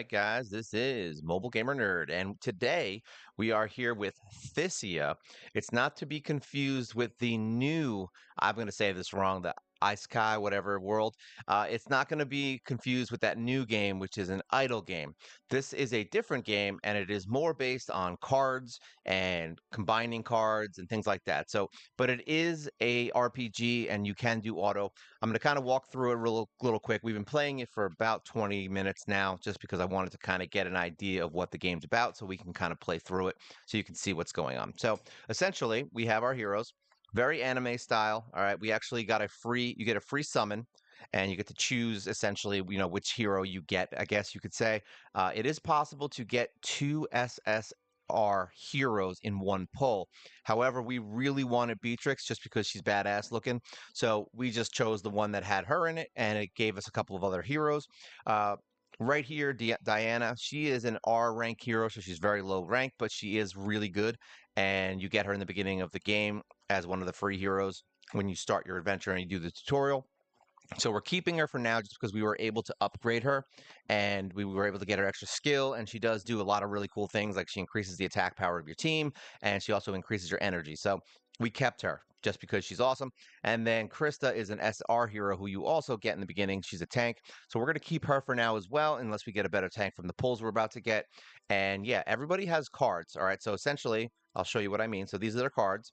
right, guys, this is Mobile Gamer Nerd, and today we are here with THESIA. It's not to be confused with the new, I'm going to say this wrong, the ISEKAI, whatever world. It's not going to be confused with that new game, which is an idle game. This is a different game, and it is more based on cards and combining cards and things like that. But it is a RPG, and you can do auto. I'm going to kind of walk through it little quick. We've been playing it for about 20 minutes now, just because I wanted to kind of get an idea of what the game's about so we can kind of play through it so you can see what's going on. So essentially, we have our heroes, very anime style. All right. We actually got you get a free summon. And you get to choose essentially, which hero you get, I guess you could say. It is possible to get two SSR heroes in one pull. However, we really wanted Beatrix just because she's badass looking. So we just chose the one that had her in it, and it gave us a couple of other heroes. Uh, right here, Diana, she is an R rank hero, so she's very low rank, but she is really good. And you get her in the beginning of the game as one of the free heroes when you start your adventure and you do the tutorial. So we're keeping her for now just because we were able to upgrade her and we were able to get her extra skill. And she does do a lot of really cool things, like she increases the attack power of your team and she also increases your energy. So we kept her just because she's awesome. And then Krista is an SR hero who you also get in the beginning. She's a tank. So we're going to keep her for now as well, unless we get a better tank from the pulls we're about to get. And yeah, everybody has cards. All right. So essentially, I'll show you what I mean. So these are their cards.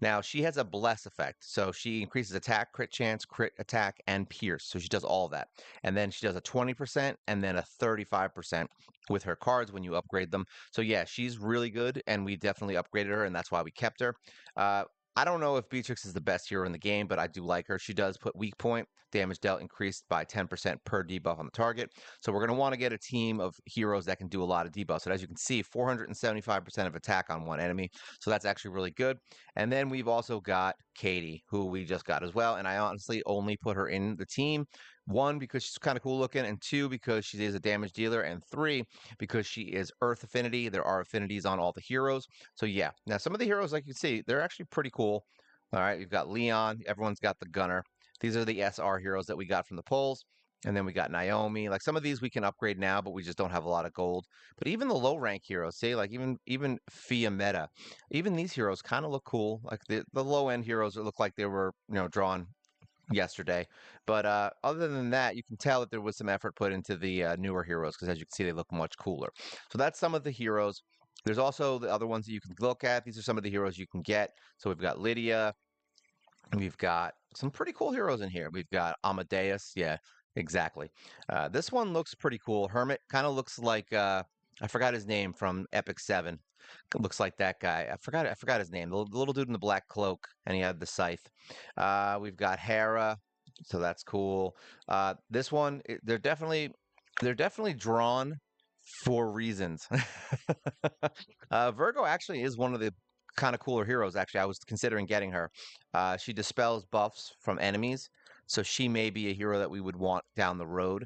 Now, she has a bless effect. So she increases attack, crit chance, crit attack, and pierce. So she does all of that. And then she does a 20% and then a 35% with her cards when you upgrade them. So yeah, she's really good, and we definitely upgraded her, and that's why we kept her. Uh, I don't know if Beatrix is the best hero in the game, but I do like her. She does put weak point, damage dealt increased by 10% per debuff on the target. So we're going to want to get a team of heroes that can do a lot of debuffs. So as you can see, 475% of attack on one enemy. So that's actually really good. And then we've also got Katie, who we just got as well. And I honestly only put her in the team. One, because she's kind of cool looking, and two, because she is a damage dealer, and three, because she is Earth Affinity. There are affinities on all the heroes. So yeah. Now some of the heroes, like you see, they're actually pretty cool. All right, you've got Leon. Everyone's got the Gunner. These are the SR heroes that we got from the polls. And then we got Naomi. Like some of these we can upgrade now, but we just don't have a lot of gold. But even the low rank heroes, see, like even Fia Meta, even these heroes kind of look cool. Like the low end heroes that look like they were drawn yesterday. But other than that, you can tell that there was some effort put into the newer heroes because as you can see, they look much cooler. So that's some of the heroes. There's also the other ones that you can look at. These are some of the heroes you can get. So we've got Lydia. We've got some pretty cool heroes in here. We've got Amadeus. Yeah, exactly. This one looks pretty cool. Hermit kind of looks like I forgot his name from Epic 7. Looks like that guy. I forgot his name. The little dude in the black cloak, and he had the scythe. We've got Hera, so that's cool. This one, they're definitely drawn for reasons. Virgo actually is one of the kind of cooler heroes. Actually, I was considering getting her. She dispels buffs from enemies, so she may be a hero that we would want down the road.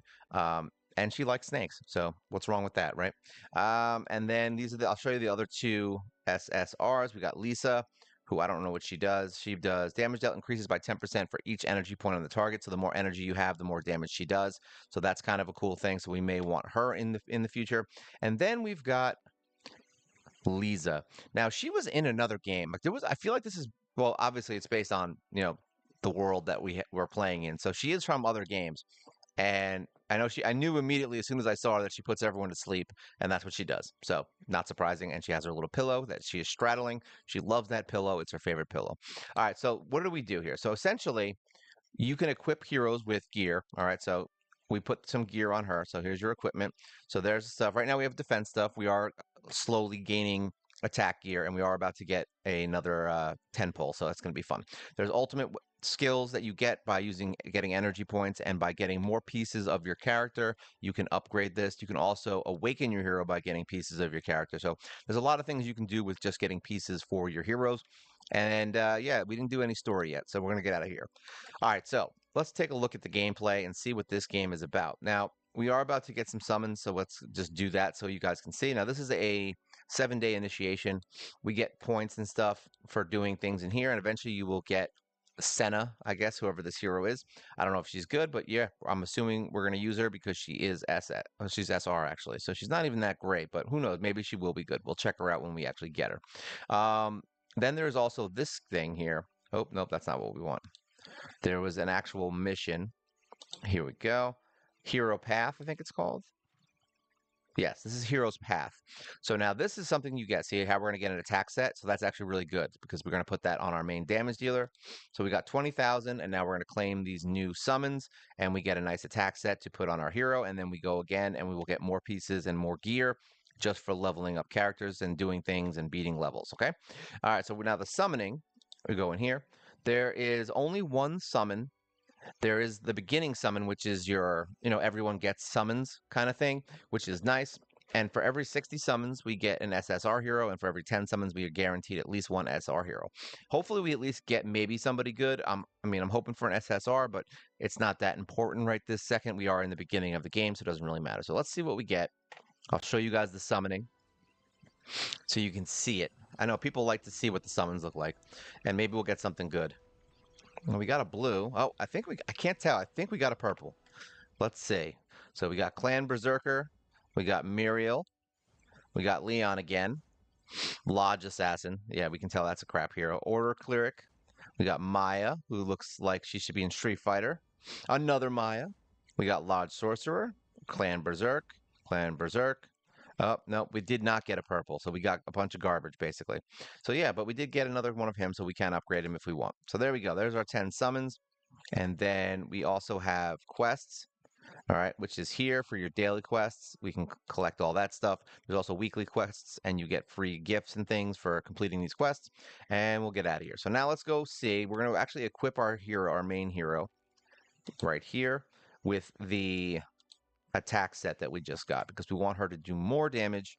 And she likes snakes, so what's wrong with that, right? And then I'll show you the other two SSRs. We got Lisa, who I don't know what she does. She does damage dealt increases by 10% for each energy point on the target. So the more energy you have, the more damage she does. So that's kind of a cool thing. So we may want her in the future. And then we've got Lisa. Now she was in another game. Like I feel like this is well, obviously it's based on the world that we're playing in. So she is from other games, and I knew immediately as soon as I saw her that she puts everyone to sleep, and that's what she does. So not surprising. And she has her little pillow that she is straddling. She loves that pillow. It's her favorite pillow. All right. So what do we do here? So essentially, you can equip heroes with gear. All right. So we put some gear on her. So here's your equipment. So there's the stuff. Right now we have defense stuff. We are slowly gaining attack gear, and we are about to get another 10 pull. So that's going to be fun. There's ultimate skills that you get by getting energy points and by getting more pieces of your character. You can upgrade this. You can also awaken your hero by getting pieces of your character. So there's a lot of things you can do with just getting pieces for your heroes. And yeah, we didn't do any story yet, so we're going to get out of here. All right, so let's take a look at the gameplay and see what this game is about. Now, we are about to get some summons, so let's just do that so you guys can see. Now, this is a 7-day initiation. We get points and stuff for doing things in here, and eventually you will get Senna, I guess, whoever this hero is. I don't know if she's good, but yeah, I'm assuming we're going to use her because she is she's SR actually. So she's not even that great, but who knows? Maybe she will be good. We'll check her out when we actually get her. Then there's also this thing here. Oh, nope, that's not what we want. There was an actual mission. Here we go. Hero Path, I think it's called. Yes, this is Hero's Path. So now this is something you get. See how we're going to get an attack set? So that's actually really good because we're going to put that on our main damage dealer. So we got 20,000 and now we're going to claim these new summons and we get a nice attack set to put on our hero. And then we go again and we will get more pieces and more gear just for leveling up characters and doing things and beating levels. Okay. All right. So now the summoning, we go in here. There is only one summon. There is the beginning summon, which is your, everyone gets summons kind of thing, which is nice. And for every 60 summons, we get an SSR hero, and for every 10 summons, we are guaranteed at least one SR hero. Hopefully, we at least get maybe somebody good. I'm hoping for an SSR, but it's not that important right this second. We are in the beginning of the game, so it doesn't really matter. So let's see what we get. I'll show you guys the summoning so you can see it. I know people like to see what the summons look like, and maybe we'll get something good. Well, we got a blue. Oh, I can't tell. I think we got a purple. Let's see. So we got Clan Berserker. We got Muriel. We got Leon again. Lodge Assassin. Yeah, we can tell that's a crap hero. Order Cleric. We got Maya, who looks like she should be in Street Fighter. Another Maya. We got Lodge Sorcerer. Clan Berserk. Clan Berserk. Oh, no, we did not get a purple. So we got a bunch of garbage, basically. So yeah, but we did get another one of him, so we can upgrade him if we want. So there we go. There's our 10 summons. And then we also have quests, all right, which is here for your daily quests. We can collect all that stuff. There's also weekly quests, and you get free gifts and things for completing these quests. And we'll get out of here. So now let's go see. We're going to actually equip our hero, our main hero, right here with the attack set that we just got because we want her to do more damage,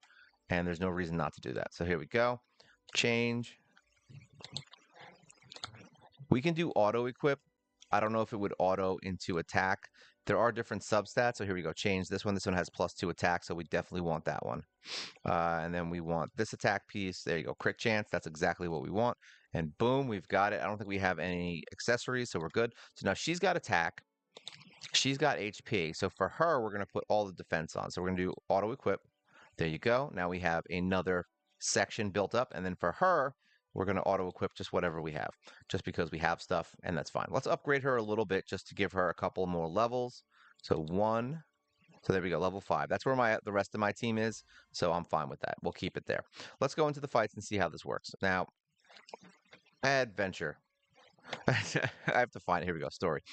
and there's no reason not to do that. So here we go. Change. We can do auto equip. I don't know if it would auto into attack. There are different substats. So here we go. Change this one. This one has +2 attack. So we definitely want that one. And then we want this attack piece. There you go. Crit chance. That's exactly what we want. And boom, we've got it. I don't think we have any accessories. So we're good. So now she's got attack. She's got HP. So for her, we're going to put all the defense on. So we're going to do auto equip. There you go. Now we have another section built up. And then for her, we're going to auto equip just whatever we have, just because we have stuff, and that's fine. Let's upgrade her a little bit just to give her a couple more levels. So 1. So there we go, level 5. That's where the rest of my team is, so I'm fine with that. We'll keep it there. Let's go into the fights and see how this works. Now, adventure. I have to find it. Here we go, story.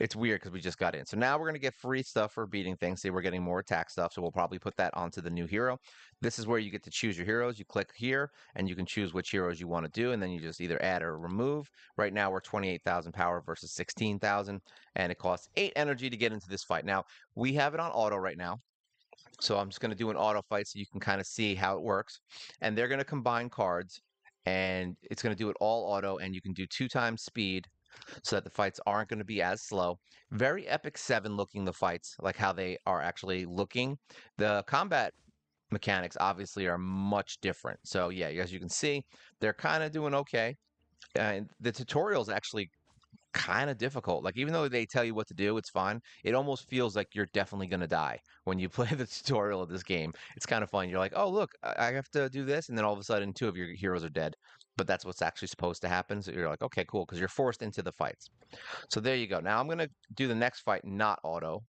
It's weird because we just got in. So now we're going to get free stuff for beating things. See, we're getting more attack stuff, so we'll probably put that onto the new hero. This is where you get to choose your heroes. You click here, and you can choose which heroes you want to do, and then you just either add or remove. Right now, we're 28,000 power versus 16,000, and it costs 8 energy to get into this fight. Now, we have it on auto right now, so I'm just going to do an auto fight so you can kind of see how it works. And they're going to combine cards, and it's going to do it all auto, and you can do 2 times speed, so that the fights aren't going to be as slow. Very Epic 7 looking, the fights, like how they are actually looking. The combat mechanics obviously are much different. So yeah, as you can see, they're kind of doing okay. And the tutorial is actually kind of difficult. Like even though they tell you what to do, it's fine. It almost feels like you're definitely going to die when you play the tutorial of this game. It's kind of fun. You're like, oh, look, I have to do this. And then all of a sudden 2 of your heroes are dead. But that's what's actually supposed to happen. So you're like, okay, cool. Because you're forced into the fights. So there you go. Now I'm going to do the next fight, not auto.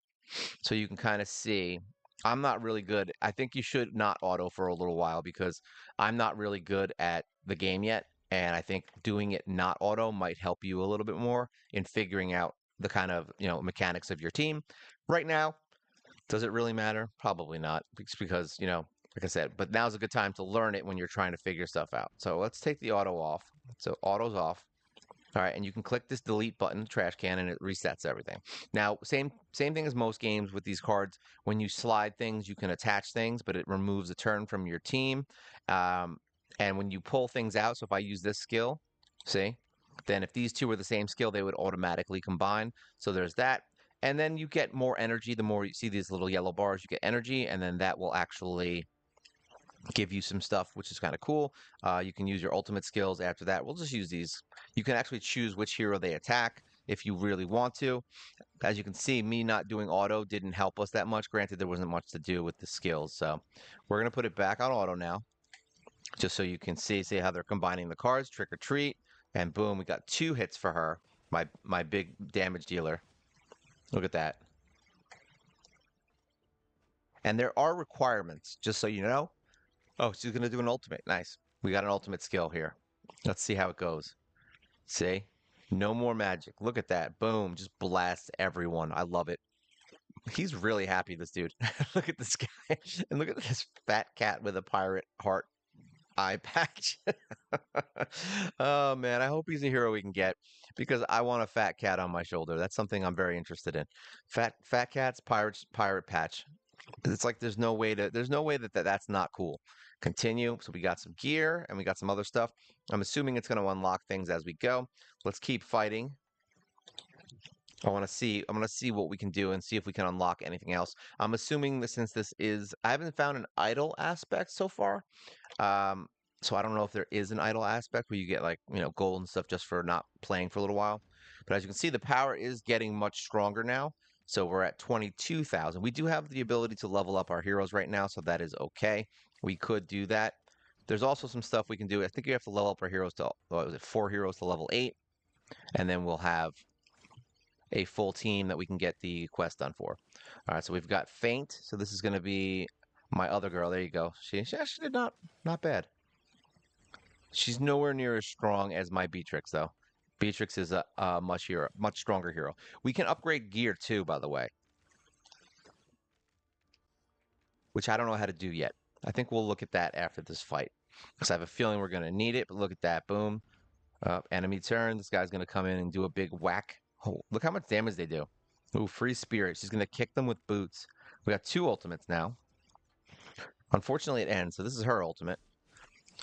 So you can kind of see I'm not really good. I think you should not auto for a little while because I'm not really good at the game yet. And I think doing it not auto might help you a little bit more in figuring out the kind of, mechanics of your team. Right now, does it really matter? Probably not. It's because, like I said, but now's a good time to learn it when you're trying to figure stuff out. So let's take the auto off. So auto's off. All right, and you can click this delete button, trash can, and it resets everything. Now, same thing as most games with these cards. When you slide things, you can attach things, but it removes a turn from your team. And when you pull things out, so if I use this skill, see, then if these two are the same skill, they would automatically combine. So there's that. And then you get more energy. The more you see these little yellow bars, you get energy, and then that will actually give you some stuff, which is kind of cool. You can use your ultimate skills after that. We'll just use these. You can actually choose which hero they attack if you really want to. As you can see, me not doing auto didn't help us that much. Granted, there wasn't much to do with the skills. So we're going to put it back on auto now, just so you can see how they're combining the cards, trick or treat. And boom, we got 2 hits for her, my big damage dealer. Look at that. And there are requirements, just so you know. Oh, she's going to do an ultimate. Nice. We got an ultimate skill here. Let's see how it goes. See? No more magic. Look at that. Boom. Just blast everyone. I love it. He's really happy, this dude. Look at this guy. And look at this fat cat with a pirate heart eye patch. Oh, man. I hope he's a hero we can get because I want a fat cat on my shoulder. That's something I'm very interested in. Fat cats, pirate patch. It's like there's no way that's not cool. Continue. So we got some gear and we got some other stuff. I'm assuming it's going to unlock things as we go. Let's keep fighting. I'm gonna see what we can do and see if we can unlock anything else. I'm assuming that since I haven't found an idle aspect so far. So I don't know if there is an idle aspect where you get like, gold and stuff just for not playing for a little while. But as you can see, the power is getting much stronger now. So we're at 22,000. We do have the ability to level up our heroes right now, so that is okay. We could do that. There's also some stuff we can do. I think you have to level up our heroes to, what was it, 4 heroes to level 8. And then we'll have a full team that we can get the quest done for. All right, so we've got Faint. So this is going to be my other girl. There you go. She did not bad. She's nowhere near as strong as my Beatrix, though. Beatrix is a much stronger hero. We can upgrade gear, too, by the way, which I don't know how to do yet. I think we'll look at that after this fight, because I have a feeling we're going to need it. But look at that. Boom. Enemy turn. This guy's going to come in and do a big whack. Oh, look how much damage they do. Ooh, free spirit. She's going to kick them with boots. We got 2 ultimates now. Unfortunately, it ends. So this is her ultimate.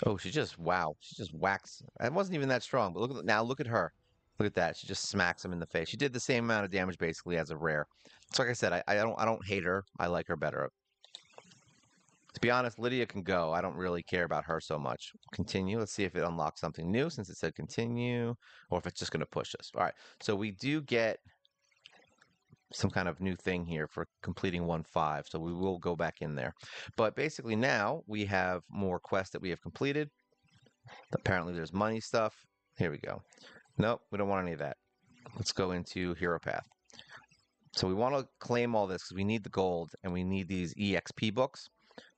Oh, wow. She just whacks. It wasn't even that strong, but look at her. Look at that. She just smacks him in the face. She did the same amount of damage basically as a rare. So like I said, I don't hate her. I like her better. To be honest, Lydia can go. I don't really care about her so much. Continue. Let's see if it unlocks something new since it said continue, or if it's just going to push us. All right. So we do get some kind of new thing here for completing 1-5. So we will go back in there. But basically now we have more quests that we have completed. Apparently there's money stuff. Here we go. Nope, we don't want any of that. Let's go into Hero Path. So we want to claim all this because we need the gold and we need these EXP books.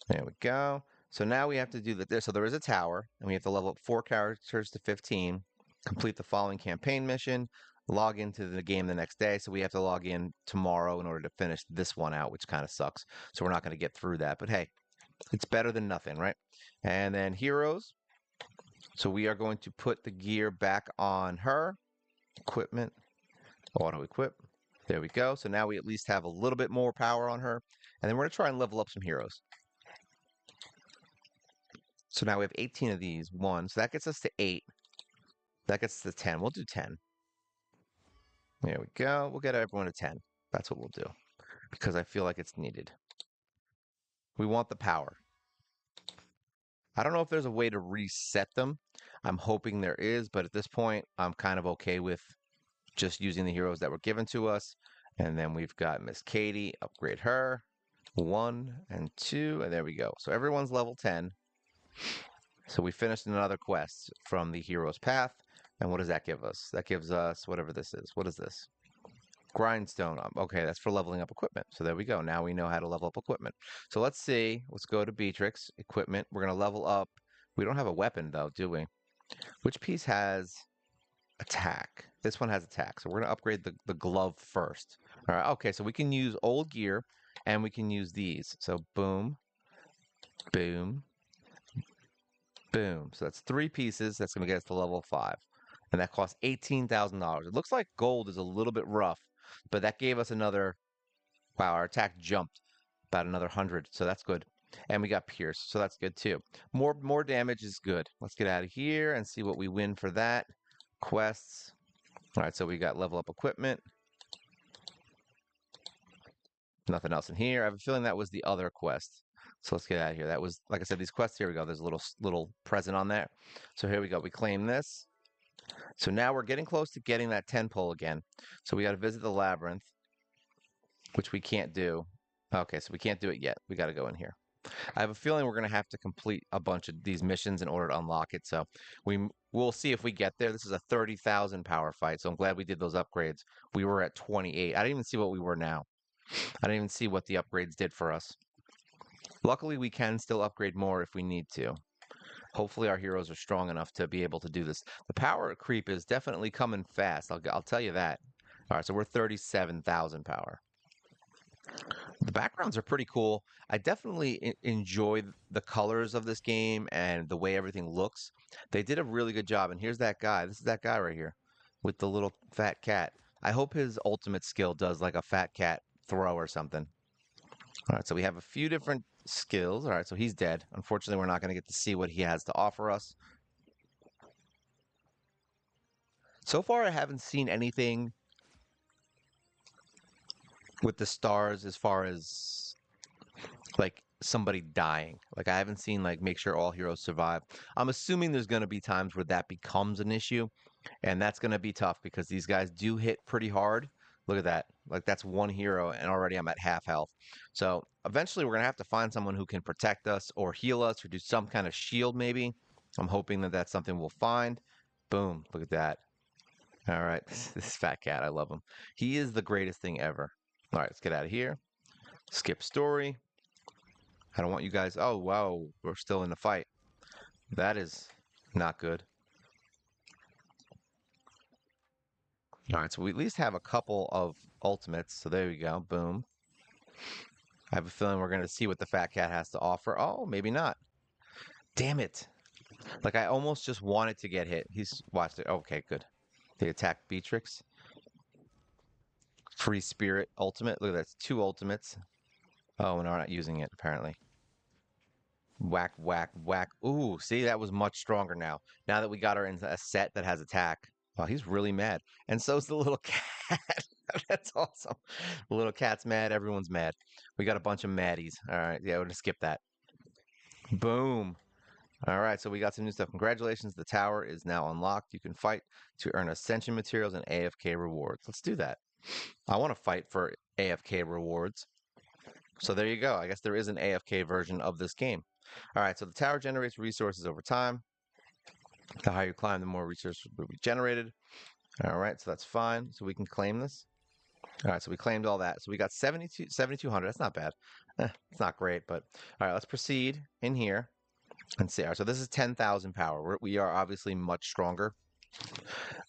There we go. So now we have to do that. So there is a tower and we have to level up 4 characters to 15, complete the following campaign mission, log into the game the next day. So we have to log in tomorrow in order to finish this one out, which kind of sucks. So we're not going to get through that. But hey, it's better than nothing, right? And then heroes. So we are going to put the gear back on her. Equipment. Auto equip. There we go. So now we at least have a little bit more power on her. And then we're going to try and level up some heroes. So now we have 18 of these. 1. So that gets us to 8. That gets us to 10. We'll do 10. There we go. We'll get everyone to 10. That's what we'll do. Because I feel like it's needed. We want the power. I don't know if there's a way to reset them. I'm hoping there is, but at this point, I'm kind of okay with just using the heroes that were given to us. And then we've got Miss Katie. Upgrade her. 1 and 2. And there we go. So everyone's level 10. So we finished another quest from the Hero's Path. And what does that give us? That gives us whatever this is. What is this? Grindstone. Okay, that's for leveling up equipment. So there we go. Now we know how to level up equipment. So let's see. Let's go to Beatrix. Equipment. We're going to level up. We don't have a weapon, though, do we? Which piece has attack? This one has attack. So we're going to upgrade the glove first. All right. Okay, so we can use old gear, and we can use these. So boom, boom, boom. So that's 3 pieces. That's going to get us to level 5. And that costs $18,000. It looks like gold is a little bit rough, but that gave us another, wow, our attack jumped about another 100. So that's good. And we got Pierce, so that's good too. More damage is good. Let's get out of here and see what we win for that. Quests. All right, so we got level up equipment. Nothing else in here. I have a feeling that was the other quest. So let's get out of here. That was, like I said, these quests. Here we go. There's a little present on there. So here we go. We claim this. So now we're getting close to getting that 10 pull again. So we got to visit the labyrinth, which we can't do. Okay, so we can't do it yet. We got to go in here. I have a feeling we're going to have to complete a bunch of these missions in order to unlock it. So we'll see if we get there. This is a 30,000 power fight. So I'm glad we did those upgrades. We were at 28. I didn't even see what we were now. I didn't even see what the upgrades did for us. Luckily, we can still upgrade more if we need to. Hopefully, our heroes are strong enough to be able to do this. The power creep is definitely coming fast. I'll tell you that. All right, so we're 37,000 power. The backgrounds are pretty cool. I definitely enjoy the colors of this game and the way everything looks. They did a really good job. And here's that guy. This is that guy right here with the little fat cat. I hope his ultimate skill does like a fat cat throw or something. All right, so we have a few different skills. All right, so he's dead. Unfortunately, we're not going to get to see what he has to offer us. So far, I haven't seen anything with the stars as far as like somebody dying. Like I haven't seen like make sure all heroes survive. I'm assuming there's going to be times where that becomes an issue, and that's going to be tough because these guys do hit pretty hard. Look at that. Like that's one hero and already I'm at half health. So eventually we're going to have to find someone who can protect us or heal us or do some kind of shield maybe. I'm hoping that that's something we'll find. Boom. Look at that. All right. This fat cat. I love him. He is the greatest thing ever. All right. Let's get out of here. Skip story. I don't want you guys. Oh, wow. We're still in the fight. That is not good. All right. So we at least have a couple of ultimates. So there we go. Boom. I have a feeling we're going to see what the fat cat has to offer. Oh, maybe not. Damn it. Like I almost just wanted to get hit. He's watched it. Okay, good. They attacked Beatrix. Free Spirit ultimate. Look, that's two ultimates. Oh, and we're not using it apparently. Whack, whack, whack. Ooh, see, that was much stronger now. Now that we got her in a set that has attack. Wow, he's really mad. And so's the little cat. That's awesome. The little cat's mad. Everyone's mad. We got a bunch of maddies. All right. Yeah, we're going to skip that. Boom. All right. So we got some new stuff. Congratulations. The tower is now unlocked. You can fight to earn ascension materials and AFK rewards. Let's do that. I want to fight for AFK rewards. So there you go. I guess there is an AFK version of this game. All right, so the tower generates resources over time. The higher you climb, the more resources will be generated. All right, so that's fine. So we can claim this. All right, so we claimed all that. So we got 7,200. That's not bad. It's not great, but all right, let's proceed in here and see. All right, so this is 10,000 power. We are obviously much stronger.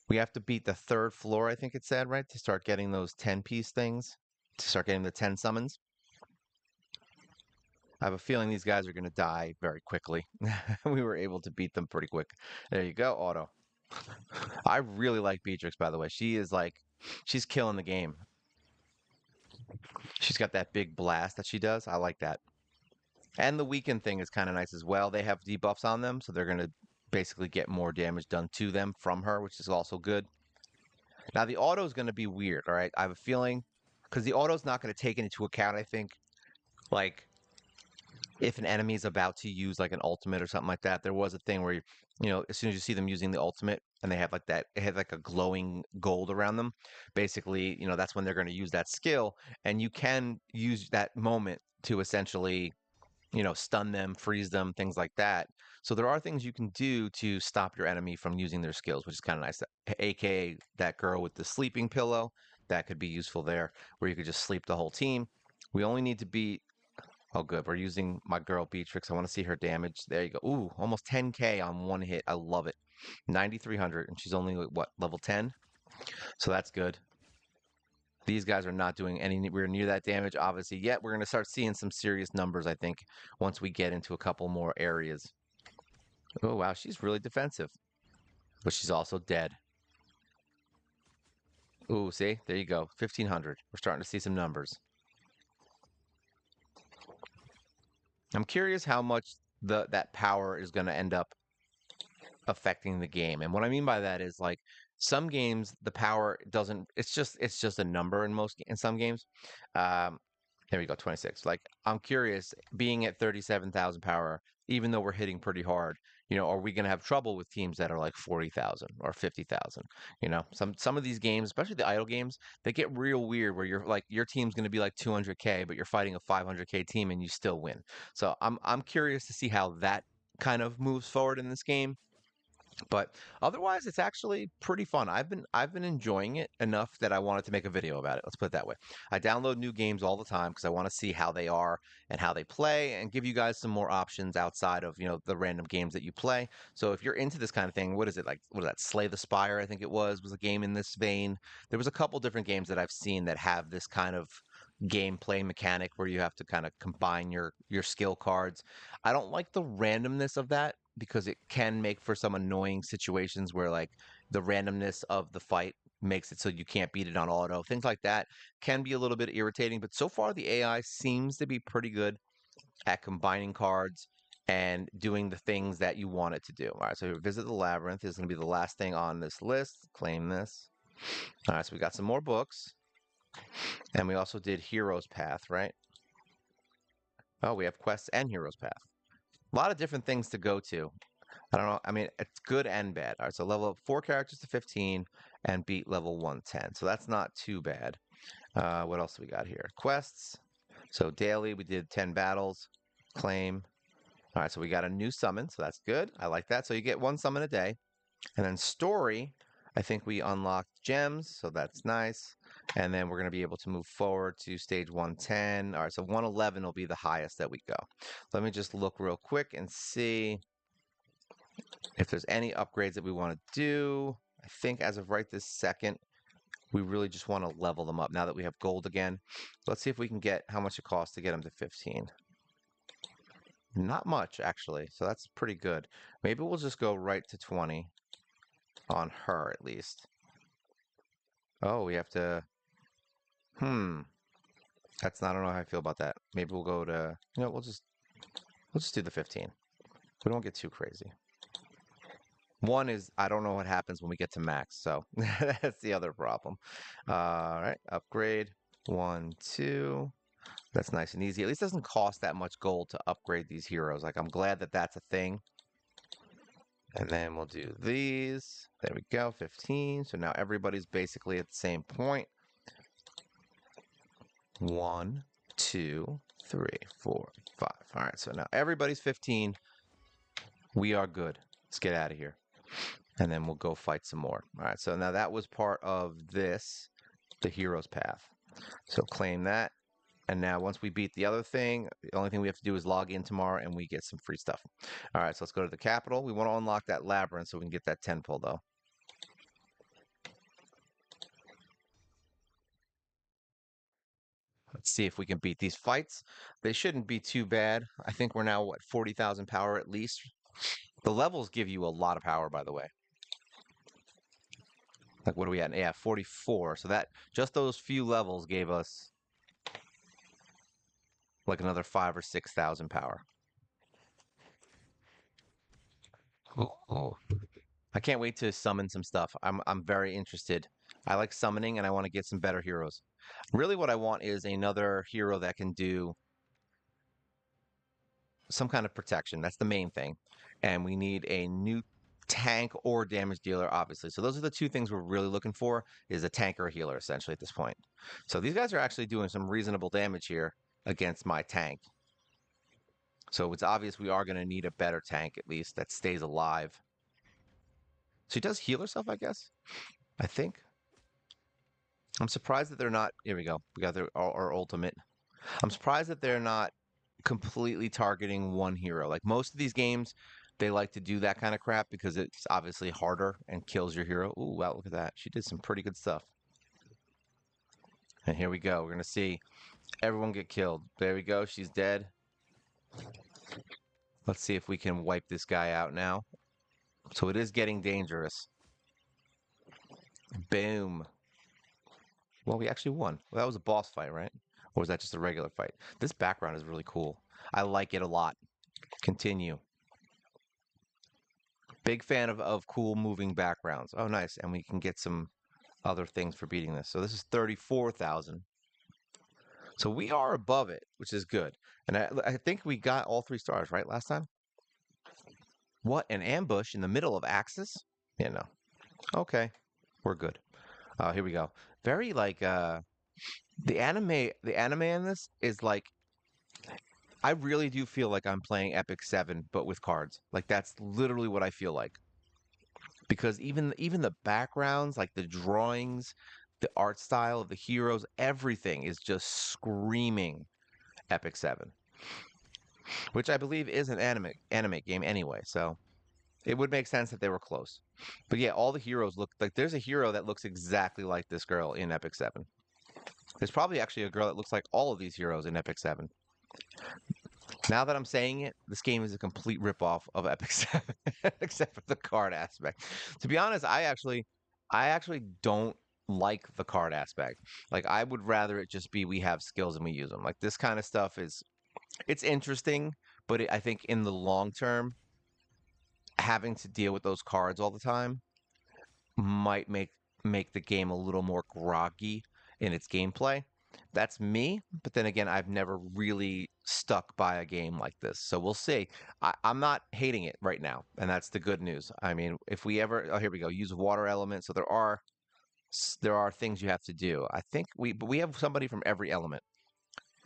We have to beat the third floor, I think it said, right, to start getting those 10-piece things, to start getting the 10 summons. I have a feeling these guys are going to die very quickly. We were able to beat them pretty quick. There you go, auto. I really like Beatrix, by the way. She is like, she's killing the game. She's got that big blast that she does. I like that. And the weaken thing is kind of nice as well. They have debuffs on them, so they're going to basically get more damage done to them from her, which is also good. Now, the auto is going to be weird, all right? I have a feeling, because the auto is not going to take into account, I think, like if an enemy is about to use like an ultimate or something like that. There was a thing where as soon as you see them using the ultimate and they have like that, it had like a glowing gold around them. Basically, that's when they're going to use that skill, and you can use that moment to essentially, stun them, freeze them, things like that. So there are things you can do to stop your enemy from using their skills, which is kind of nice. AKA that girl with the sleeping pillow, that could be useful there, where you could just sleep the whole team. We only need to beat. Oh, good. We're using my girl Beatrix. I want to see her damage. There you go. Ooh, almost 10K on one hit. I love it. 9,300, and she's only, what, level 10? So that's good. These guys are not doing anywhere near that damage, obviously, yet. We're going to start seeing some serious numbers, I think, once we get into a couple more areas. Oh, wow. She's really defensive. But she's also dead. Ooh, see? There you go. 1,500. We're starting to see some numbers. I'm curious how much that power is going to end up affecting the game. And what I mean by that is like some games the power doesn't, it's just a number in some games. Um Here we go, 26. Like, I'm curious, being at 37,000 power, even though we're hitting pretty hard, are we going to have trouble with teams that are like 40,000 or 50,000? Some of these games, especially the idle games, they get real weird where you're like your team's going to be like 200K, but you're fighting a 500K team and you still win. So I'm curious to see how that kind of moves forward in this game. But otherwise, it's actually pretty fun. I've been enjoying it enough that I wanted to make a video about it. Let's put it that way. I download new games all the time because I want to see how they are and how they play and give you guys some more options outside of, the random games that you play. So if you're into this kind of thing, what is it like? What is that? Slay the Spire, I think it was a game in this vein. There was a couple different games that I've seen that have this kind of gameplay mechanic where you have to kind of combine your skill cards. I don't like the randomness of that because it can make for some annoying situations where like the randomness of the fight makes it so you can't beat it on auto. Things like that can be a little bit irritating, but so far the AI seems to be pretty good at combining cards and doing the things that you want it to do. All right, so visit the labyrinth is going to be the last thing on this list. Claim this. All right, so we got some more books. And we also did Hero's Path, right? Oh, we have quests and Hero's Path. A lot of different things to go to. I don't know. I mean, it's good and bad. All right, so level up 4 characters to 15 and beat level 110. So that's not too bad. What else do we got here? Quests. So daily, we did 10 battles. Claim. All right, so we got a new summon, so that's good. I like that. So you get one summon a day. And then story, I think we unlocked gems, so that's nice. And then we're going to be able to move forward to stage 110. All right, so 111 will be the highest that we go. Let me just look real quick and see if there's any upgrades that we want to do. I think as of right this second, we really just want to level them up now that we have gold again. Let's see if we can get how much it costs to get them to 15. Not much, actually, so that's pretty good. Maybe we'll just go right to 20 on her at least. Oh, we have to... That's not, I don't know how I feel about that. Maybe we'll go to, we'll just do the 15. We don't get too crazy. One is, I don't know what happens when we get to max, so that's the other problem. All right, upgrade, 1, 2. That's nice and easy. At least it doesn't cost that much gold to upgrade these heroes. Like, I'm glad that that's a thing. And then we'll do these. There we go, 15. So now everybody's basically at the same point. 1, 2, 3, 4, 5. All right, so now everybody's 15. We are good. Let's get out of here. And then we'll go fight some more. All right, so now that was part of this, the hero's path. So claim that. And now once we beat the other thing, the only thing we have to do is log in tomorrow and we get some free stuff. All right, so let's go to the capital. We want to unlock that labyrinth so we can get that 10 pull though. Let's see if we can beat these fights. They shouldn't be too bad. I think we're now, what, 40,000 power at least? The levels give you a lot of power, by the way. Like, what are we at? Yeah, 44. So that, just those few levels gave us like another 5 or 6,000 power. Oh, I can't wait to summon some stuff. I'm very interested. I like summoning and I want to get some better heroes. Really what I want is another hero that can do some kind of protection. That's the main thing. And we need a new tank or damage dealer, obviously. So those are the two things we're really looking for, is a tank or a healer, essentially, at this point. So these guys are actually doing some reasonable damage here against my tank. So it's obvious we are going to need a better tank, at least, that stays alive. She does heal herself, I guess? I think. I'm surprised that they're not... Here we go. We got our ultimate. I'm surprised that they're not completely targeting one hero. Like most of these games, they like to do that kind of crap because it's obviously harder and kills your hero. Ooh, wow, look at that. She did some pretty good stuff. And here we go. We're going to see everyone get killed. There we go. She's dead. Let's see if we can wipe this guy out now. So it is getting dangerous. Boom. Well, we actually won. Well, that was a boss fight, right? Or was that just a regular fight? This background is really cool. I like it a lot. Continue. Big fan of cool moving backgrounds. Oh, nice. And we can get some other things for beating this. So this is 34,000. So we are above it, which is good. And I think we got all 3 stars, right, last time? What, an ambush in the middle of Axis? Yeah, no. Okay, we're good. Here we go. Very like the anime in this is like I really do feel like I'm playing Epic 7 but with cards. Like that's literally what I feel like. Because even the backgrounds, like the drawings, the art style of the heroes, everything is just screaming Epic 7, which I believe is an anime game anyway. So it would make sense that they were close. But yeah, all the heroes look like there's a hero that looks exactly like this girl in Epic 7. There's probably actually a girl that looks like all of these heroes in Epic 7. Now that I'm saying it, this game is a complete ripoff of Epic 7, except for the card aspect. To be honest, I actually don't like the card aspect. Like I would rather it just be we have skills and we use them. Like this kind of stuff it's interesting, but I think in the long term, having to deal with those cards all the time might make the game a little more groggy in its gameplay. That's me, but then again, I've never really stuck by a game like this, so we'll see. I'm not hating it right now, and that's the good news. I mean, if we ever, oh, here we go, use water element. So there are things you have to do. I think but we have somebody from every element,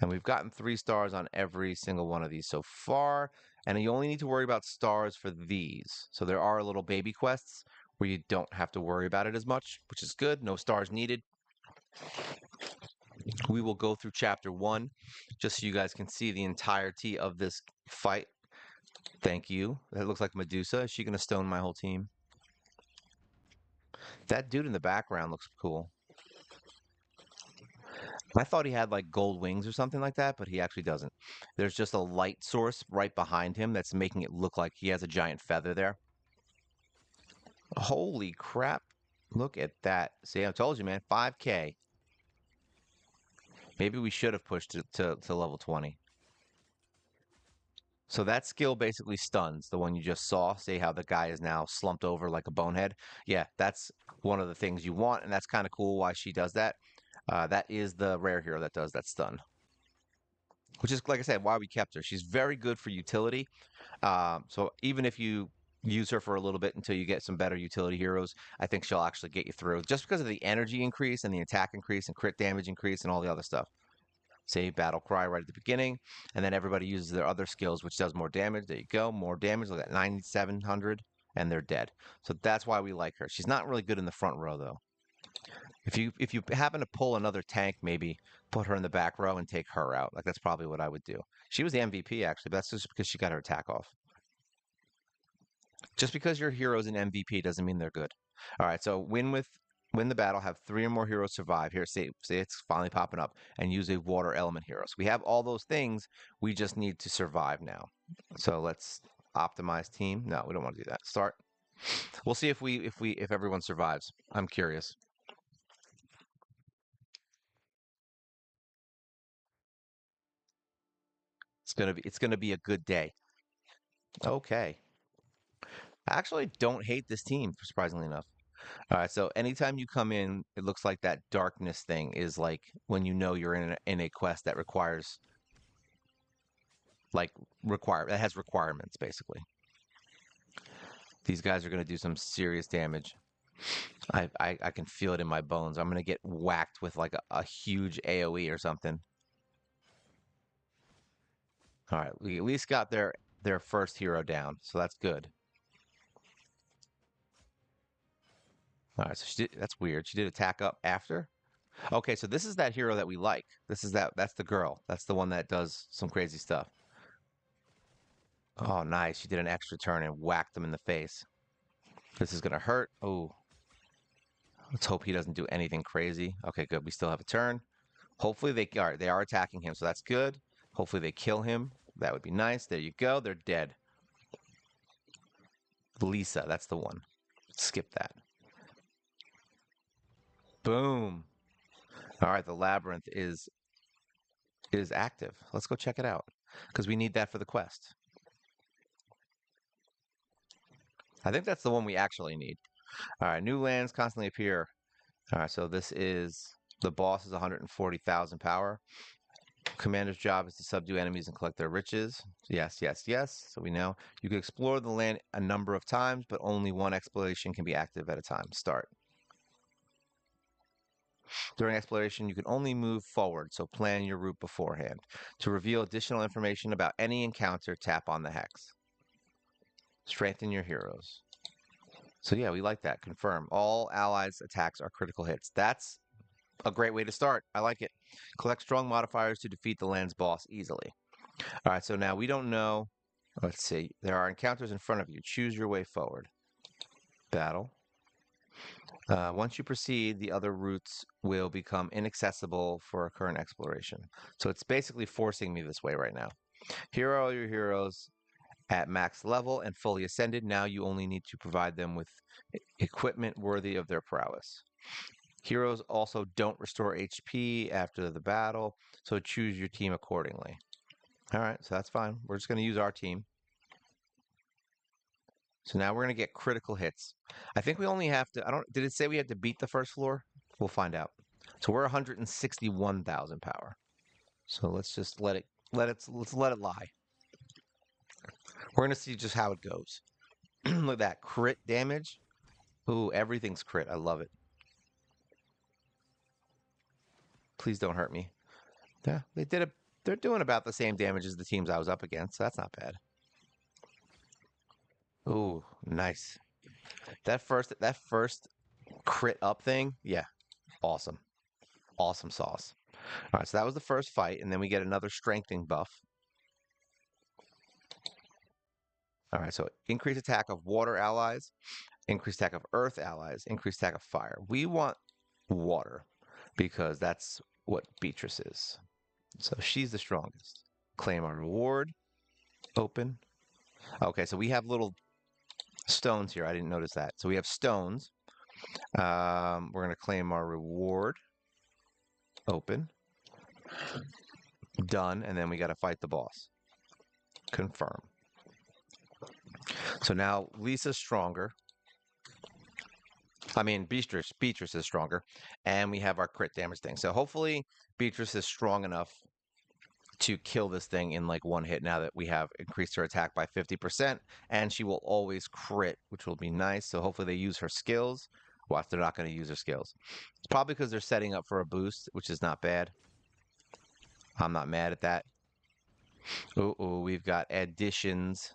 and we've gotten 3 stars on every single one of these so far. And you only need to worry about stars for these. So there are little baby quests where you don't have to worry about it as much, which is good. No stars needed. We will go through chapter 1 just so you guys can see the entirety of this fight. Thank you. That looks like Medusa. Is she going to stone my whole team? That dude in the background looks cool. I thought he had like gold wings or something like that, but he actually doesn't. There's just a light source right behind him that's making it look like he has a giant feather there. Holy crap. Look at that. See, I told you, man. 5K. Maybe we should have pushed it to level 20. So that skill basically stuns the one you just saw. See how the guy is now slumped over like a bonehead? Yeah, that's one of the things you want, and that's kind of cool why she does that. That is the rare hero that does that stun, which is, like I said, why we kept her. She's very good for utility. So even if you use her for a little bit until you get some better utility heroes, I think she'll actually get you through just because of the energy increase and the attack increase and crit damage increase and all the other stuff. Say battle cry right at the beginning, and then everybody uses their other skills, which does more damage. There you go, more damage. Look at 9,700, and they're dead. So that's why we like her. She's not really good in the front row though. If you happen to pull another tank, maybe put her in the back row and take her out. Like that's probably what I would do. She was the MVP actually, but that's just because she got her attack off. Just because your hero's an MVP doesn't mean they're good. All right, so win the battle, have 3 or more heroes survive. Here, see it's finally popping up, and use a water element hero. So we have all those things. We just need to survive now. So let's optimize team. No, we don't want to do that. Start. We'll see if everyone survives. I'm curious. It's gonna be a good day. Okay. I actually don't hate this team, surprisingly enough. All right, so anytime you come in, it looks like that darkness thing is like when you know you're in a quest that requires that has requirements basically. These guys are going to do some serious damage. I can feel it in my bones. I'm going to get whacked with like a huge AoE or something. All right, we at least got their first hero down, so that's good. All right, so that's weird. She did attack up after. Okay, so this is that hero that we like. That's the girl. That's the one that does some crazy stuff. Oh, nice. She did an extra turn and whacked him in the face. This is gonna hurt. Oh, let's hope he doesn't do anything crazy. Okay, good. We still have a turn. Hopefully they are attacking him, so that's good. Hopefully they kill him. That would be nice. There you go. They're dead. Lisa, that's the one. Skip that. Boom. All right, the labyrinth is active. Let's go check it out because we need that for the quest. I think that's the one we actually need. All right, new lands constantly appear. All right, so this is the boss is 140,000 power. Commander's job is to subdue enemies and collect their riches. Yes, yes, yes. So we know you can explore the land a number of times, but only one exploration can be active at a time. Start. During exploration, you can only move forward, so plan your route beforehand. To reveal additional information about any encounter, tap on the hex. Strengthen your heroes. So yeah, we like that. Confirm. All allies' attacks are critical hits. That's a great way to start. I like it. Collect strong modifiers to defeat the land's boss easily. All right, so now we don't know. Let's see. There are encounters in front of you. Choose your way forward. Battle. Once you proceed, the other routes will become inaccessible for a current exploration. So it's basically forcing me this way right now. Here are all your heroes at max level and fully ascended. Now you only need to provide them with equipment worthy of their prowess. Heroes also don't restore HP after the battle, so choose your team accordingly. All right, so that's fine. We're just going to use our team. So now we're going to get critical hits. I think we only have to, did it say we had to beat the first floor? We'll find out. So we're 161,000 power. So let's just let's let it lie. We're going to see just how it goes. Look at that crit damage. Ooh, everything's crit. I love it. Please don't hurt me. Yeah, they're doing about the same damage as the teams I was up against. So that's not bad. Ooh, nice. That first crit up thing, yeah, awesome. Awesome sauce. All right, so that was the first fight, and then we get another strengthening buff. All right, so increased attack of water allies, increased attack of earth allies, increased attack of fire. We want water because that's what Beatrice is. So she's the strongest. Claim our reward. Open. Okay, so we have little stones here. I didn't notice that. So we have stones. We're going to claim our reward. Open. Done. And then we got to fight the boss. Confirm. So now Lisa's stronger. I mean, Beatrice is stronger. And we have our crit damage thing. So hopefully Beatrice is strong enough to kill this thing in like one hit now that we have increased her attack by 50%. And she will always crit, which will be nice. So hopefully they use her skills. Watch, they're not going to use her skills. It's probably because they're setting up for a boost, which is not bad. I'm not mad at that. Ooh, we've got additions.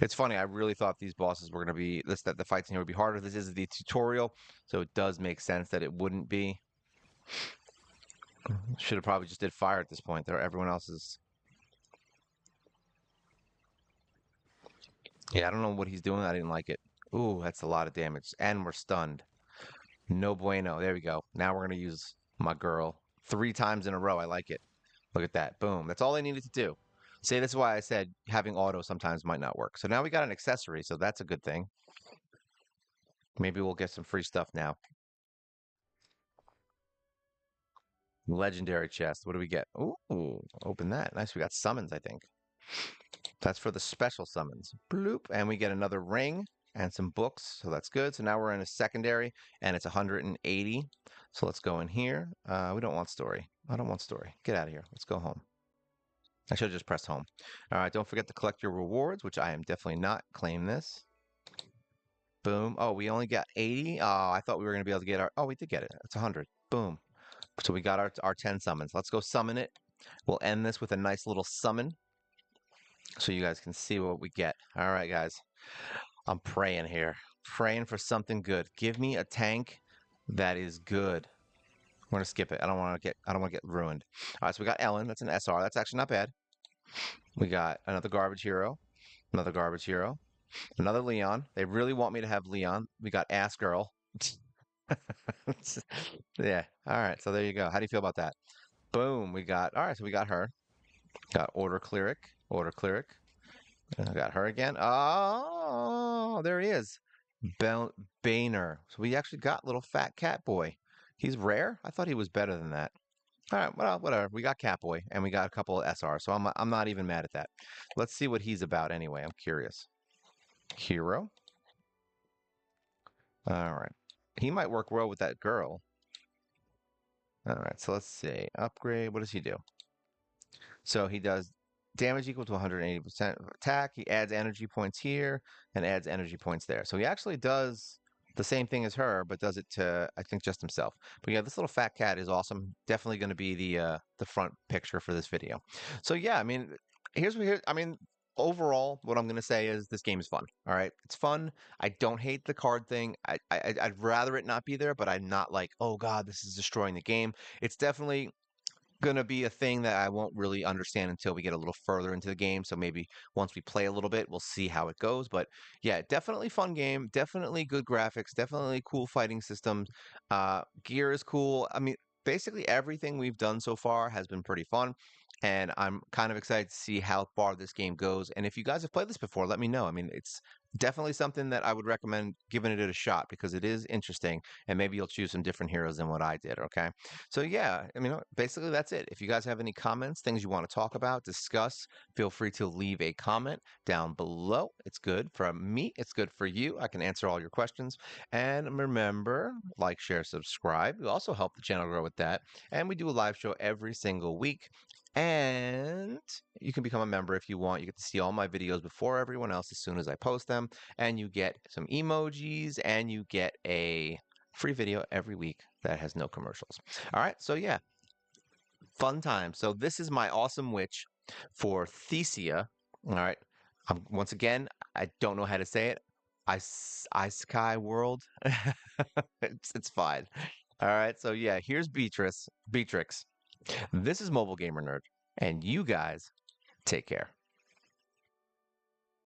It's funny. I really thought these bosses were going to be that the fights in here would be harder. This is the tutorial, so it does make sense that it wouldn't be. Should have probably just did fire at this point. There, everyone else is. Yeah, I don't know what he's doing. I didn't like it. Ooh, that's a lot of damage, and we're stunned. No bueno. There we go. Now we're gonna use my girl 3 times in a row. I like it. Look at that. Boom. That's all I needed to do. See, this is why I said having auto sometimes might not work. So now we got an accessory, so that's a good thing. Maybe we'll get some free stuff now. Legendary chest. What do we get? Ooh, open that. Nice. We got summons, I think. That's for the special summons. Bloop. And we get another ring and some books. So that's good. So now we're in a secondary and it's 180. So let's go in here. We don't want story. I don't want story. Get out of here. Let's go home. I should have just pressed home. All right. Don't forget to collect your rewards, which I am definitely not. Claim this. Boom. Oh, we only got 80. Oh, I thought we were going to be able to get our. Oh, we did get it. It's 100. Boom. So we got our 10 summons. Let's go summon it. We'll end this with a nice little summon so you guys can see what we get. All right, guys. I'm praying here. Praying for something good. Give me a tank that is good. We're gonna skip it. I don't want to get ruined. All right, so we got Ellen. That's an SR. That's actually not bad. We got another garbage hero. Another garbage hero. Another Leon. They really want me to have Leon. We got Ass Girl. Yeah. All right. So there you go. How do you feel about that? Boom. We got. All right. So we got her. Got Order Cleric. Order Cleric. I got her again. Oh, there he is. Boehner. So we actually got little fat cat boy. He's rare. I thought he was better than that. All right, well, whatever. We got Catboy and we got a couple of SR, so I'm not even mad at that. Let's see what he's about anyway. I'm curious. Hero. All right. He might work well with that girl. All right, so let's see. Upgrade. What does he do? So he does damage equal to 180% of attack. He adds energy points here and adds energy points there. So he actually does the same thing as her, but does it to, I think, just himself. But yeah, this little fat cat is awesome. Definitely going to be the front picture for this video. So yeah, I mean, I mean, overall, what I'm going to say is this game is fun. All right, it's fun. I don't hate the card thing. I'd rather it not be there, but I'm not like, oh God, this is destroying the game. It's definitely gonna be a thing that I won't really understand until we get a little further into the game. So maybe once we play a little bit, we'll see how it goes. But yeah, definitely fun game. Definitely good graphics. Definitely cool fighting systems. Gear is cool. I mean, basically everything we've done so far has been pretty fun. And I'm kind of excited to see how far this game goes. And if you guys have played this before, let me know. I mean, it's definitely something that I would recommend giving it a shot because it is interesting. And maybe you'll choose some different heroes than what I did. Okay. So yeah, I mean, basically that's it. If you guys have any comments, things you want to talk about, discuss, feel free to leave a comment down below. It's good for me. It's good for you. I can answer all your questions. And remember, like, share, subscribe. You also help the channel grow with that. And we do a live show every single week. And you can become a member if you want. You get to see all my videos before everyone else as soon as I post them. And you get some emojis and you get a free video every week that has no commercials. All right, so yeah, fun time. So this is my awesome witch for Thesia. All right, once again, I don't know how to say it. ISEKAI world. It's fine. All right, so yeah, here's Beatrice. Beatrix. This is Mobile Gamer Nerd, and you guys take care.